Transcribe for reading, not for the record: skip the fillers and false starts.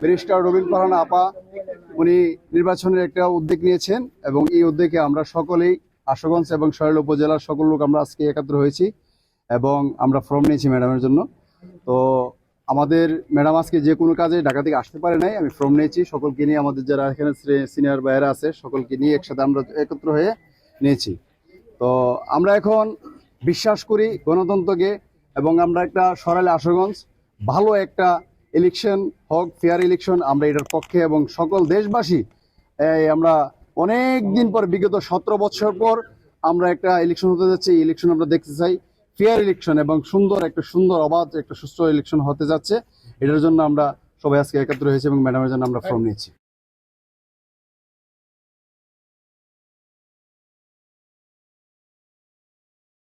Barrister Robin Farhana আপা উনি নির্বাচনের একটা উদ্যোগ নিয়েছেন এবং এই উদ্যোগে আমরা সকলেই আশুগঞ্জ এবং সরাইল উপজেলার সকল লোক আমরা আজকে একাত্র হয়েছি এবং আমরা ফর্ম নিয়েছি ম্যাডামের জন্য। তো আমাদের ম্যাডাম আজকে যে কোনো কাজে ঢাকা থেকে আসতে পারে নাই, আমি ফর্ম নিয়েছি সকলকে নিয়ে, আমাদের যারা এখানে সিনিয়র ভাইয়েরা আছে সকলকে নিয়ে একসাথে আমরা একত্র হয়ে নিয়েছি। তো আমরা এখন বিশ্বাস করি গণতন্ত্রকে এবং আমরা একটা সরাইল আশুগঞ্জ ভালো একটা ইলেকশন হোক, ফেয়ার ইলেকশন, আমরা এটার পক্ষে এবং সকল দেশবাসী আমরা অনেক দিন পর, বিগত 17 বছর পর আমরা একটা ইলেকশন হতে যাচ্ছে। এই ইলেকশন আমরা দেখতে চাই ফেয়ার ইলেকশন এবং সুন্দর অবাধ একটা সুষ্ঠু ইলেকশন হতে যাচ্ছে। এটার জন্য আমরা সবাই আজকে একত্র হয়েছি এবং ম্যাডামের জন্য আমরা ফর্ম নিয়েছি।